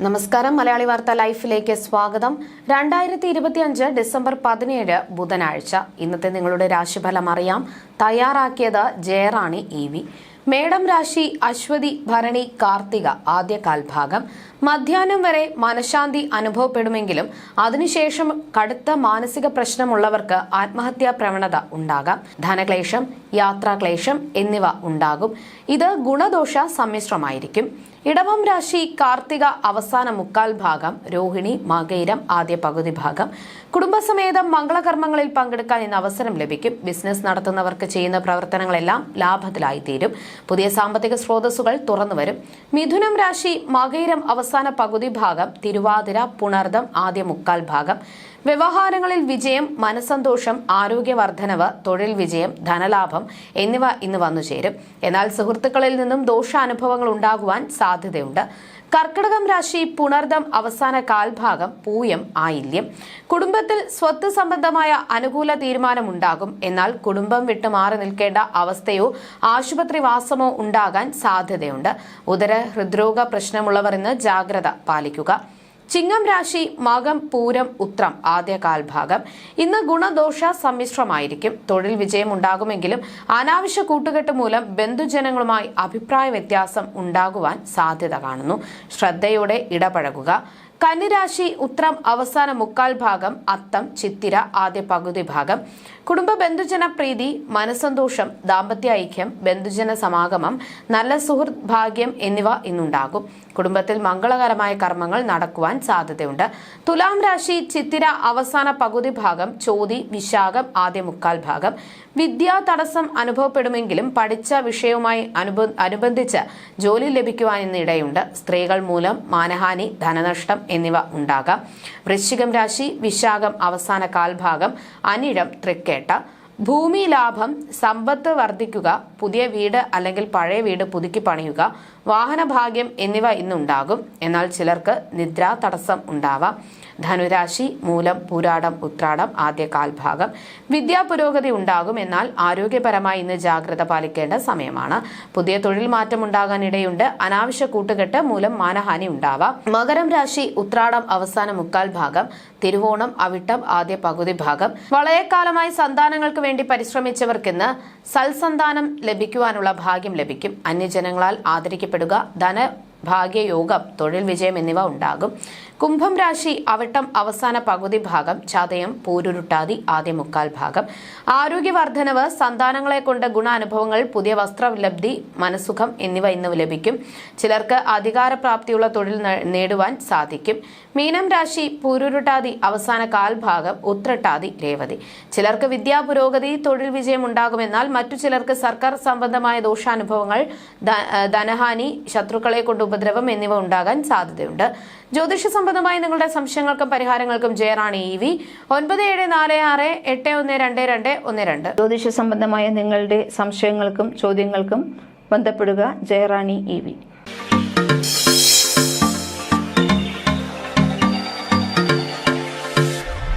നമസ്കാരം. മലയാളി വാർത്ത ലൈഫിലേക്ക് സ്വാഗതം. 2025 ഡിസംബർ 17 ബുധനാഴ്ച. ഇന്നത്തെ നിങ്ങളുടെ രാശിഫലം അറിയാം. തയ്യാറാക്കിയത് ജയറാണി EV. മേടം രാശി അശ്വതി, ഭരണി, കാർത്തിക ആദ്യ കാൽഭാഗം. മധ്യാഹ്നം വരെ മനഃശാന്തി അനുഭവപ്പെടുമെങ്കിലും അതിനുശേഷം കടുത്ത മാനസിക പ്രശ്നമുള്ളവർക്ക് ആത്മഹത്യാ പ്രവണത ഉണ്ടാകാം. ധനക്ലേശം, യാത്രാക്ലേശം എന്നിവ ഉണ്ടാകും. ഇത് ഗുണദോഷ സമ്മിശ്രമായിരിക്കും. ഇടവം രാശി കാർത്തിക അവസാന മുക്കാൽ ഭാഗം, രോഹിണി, മകയിരം ആദ്യ പകുതി ഭാഗം. കുടുംബസമേതം മംഗളകർമ്മങ്ങളിൽ പങ്കെടുക്കാൻ ഇന്ന് അവസരം ലഭിക്കും. ബിസിനസ് നടത്തുന്നവർക്ക് ചെയ്യുന്ന പ്രവർത്തനങ്ങളെല്ലാം ലാഭത്തിലായി തീരും. പുതിയ സാമ്പത്തിക സ്രോതസ്സുകൾ തുറന്നുവരും. മിഥുനം രാശി മകയിരം അവസാന പകുതി ഭാഗം, തിരുവാതിര, പുണർദം ആദ്യ മുക്കാൽ ഭാഗം. വ്യവഹാരങ്ങളിൽ വിജയം, മനസ്സന്തോഷം, ആരോഗ്യവർദ്ധനവ്, തൊഴിൽ വിജയം, ധനലാഭം എന്നിവ ഇന്ന് വന്നുചേരും. എന്നാൽ സുഹൃത്തുക്കളിൽ നിന്നും ദോഷാനുഭവങ്ങൾ ഉണ്ടാകുവാൻ സാധ്യതയുണ്ട്. കർക്കിടകം രാശി പുണർദം അവസാന കാൽഭാഗം, പൂയം, ആയില്യം. കുടുംബത്തിൽ സ്വത്ത് സംബന്ധമായ അനുകൂല തീരുമാനമുണ്ടാകും. എന്നാൽ കുടുംബം വിട്ടു മാറി നിൽക്കേണ്ട അവസ്ഥയോ ആശുപത്രിവാസമോ ഉണ്ടാകാൻ സാധ്യതയുണ്ട്. ഉദര ഹൃദ്രോഗ പ്രശ്നമുള്ളവർ ഇന്ന് ജാഗ്രത പാലിക്കുക. ചിങ്ങം രാശി മകം, പൂരം, ഉത്രം ആദ്യ കാൽഭാഗം. ഇന്ന് ഗുണദോഷ സമ്മിശ്രമായിരിക്കും. തൊഴിൽ വിജയം ഉണ്ടാകുമെങ്കിലും അനാവശ്യ കൂട്ടുകെട്ട് മൂലം ബന്ധുജനങ്ങളുമായി അഭിപ്രായ വ്യത്യാസം ഉണ്ടാകുവാൻ സാധ്യത കാണുന്നു. ശ്രദ്ധയോടെ ഇടപഴകുക. കന്നിരാശി ഉത്രം അവസാന മുക്കാൽ ഭാഗം, അത്തം, ചിത്തിര ആദ്യ പകുതി ഭാഗം. കുടുംബ ബന്ധുജന പ്രീതി, മനസ്സന്തോഷം, ദാമ്പത്യ ഐക്യം, ബന്ധുജന സമാഗമം, നല്ല സുഹൃത്ത് ഭാഗ്യം എന്നിവ ഇന്നുണ്ടാകും. കുടുംബത്തിൽ മംഗളകരമായ കർമ്മങ്ങൾ നടക്കുവാൻ സാധ്യതയുണ്ട്. തുലാം രാശി ചിത്തിര അവസാന പകുതി ഭാഗം, ചോതി, വിശാഖം ആദ്യ മുക്കാൽ ഭാഗം. വിദ്യാ തടസ്സം അനുഭവപ്പെടുമെങ്കിലും പഠിച്ച വിഷയവുമായി അനുബന്ധിച്ച് ജോലി ലഭിക്കുവാൻ ഇന്ന് ഇടയുണ്ട്. സ്ത്രീകൾ മൂലം മാനഹാനി, ധനനഷ്ടം എന്നിവ ഉണ്ടാകാം. വൃശ്ചികം രാശി വിശാഖം അവസാന കാൽഭാഗം, അനിഴം, തൃക്കേട്ട. ഭൂമി ലാഭം, സമ്പത്ത് വർദ്ധിക്കുക, പുതിയ വീട് അല്ലെങ്കിൽ പഴയ വീട് പുതുക്കി പണിയുക, വാഹനഭാഗ്യം എന്നിവ ഇന്നുണ്ടാകും. എന്നാൽ ചിലർക്ക് നിദ്രാ തടസ്സം ഉണ്ടാവാം. ധനുരാശി മൂലം, പൂരാടം, ഉത്രാടം ആദ്യ കാൽഭാഗം. വിദ്യാ പുരോഗതി ഉണ്ടാകും. എന്നാൽ ആരോഗ്യപരമായി ഇന്ന് ജാഗ്രത പാലിക്കേണ്ട സമയമാണ്. പുതിയ തൊഴിൽ മാറ്റം ഉണ്ടാകാൻ ഇടയുണ്ട്. അനാവശ്യ കൂട്ടുകെട്ട് മൂലം മാനഹാനി ഉണ്ടാവാം. മകരം രാശി ഉത്രാടം അവസാന മുക്കാൽ ഭാഗം, തിരുവോണം, അവിട്ടം ആദ്യ പകുതി ഭാഗം. വളരെക്കാലമായി സന്താനങ്ങൾക്ക് വേണ്ടി പരിശ്രമിച്ചവർക്കിന്ന് സൽസന്താനം ലഭിക്കുവാനുള്ള ഭാഗ്യം ലഭിക്കും. അന്യജനങ്ങളാൽ ആദരിക്കപ്പെടുക, ഭാഗ്യയോഗം, തൊഴിൽ വിജയം എന്നിവ ഉണ്ടാകും. കുംഭം രാശി അവിട്ടം അവസാന പകുതി ഭാഗം, ചതയം, പൂരുരുട്ടാതി ആദ്യ മുക്കാൽ ഭാഗം. ആരോഗ്യവർദ്ധനവ്, സന്താനങ്ങളെ കൊണ്ട് ഗുണാനുഭവങ്ങൾ, പുതിയ വസ്ത്രലബ്ധി, മനസുഖം എന്നിവ ഇന്ന് ലഭിക്കും. ചിലർക്ക് അധികാരപ്രാപ്തിയുള്ള തൊഴിൽ നേടുവാൻ സാധിക്കും. മീനം രാശി പൂരുരുട്ടാതി അവസാന കാൽഭാഗം, ഉത്രട്ടാതി, രേവതി. ചിലർക്ക് വിദ്യാ പുരോഗതി, തൊഴിൽ വിജയം ഉണ്ടാകുമെന്നാൽ മറ്റു ചിലർക്ക് സർക്കാർ സംബന്ധമായ ദോഷാനുഭവങ്ങൾ, ധനഹാനി, ശത്രുക്കളെ കൊണ്ട് ഉപദ്രവം എന്നിവ ഉണ്ടാകാൻ സാധ്യതയുണ്ട്. ജ്യോതിഷ സംബന്ധമായി നിങ്ങളുടെ സംശയങ്ങൾക്കും പരിഹാരങ്ങൾക്കും ജയറാണി EV 9746812212. ജ്യോതിഷ സംബന്ധമായ നിങ്ങളുടെ സംശയങ്ങൾക്കും ചോദ്യങ്ങൾക്കും ബന്ധപ്പെടുക ജയറാണി EV.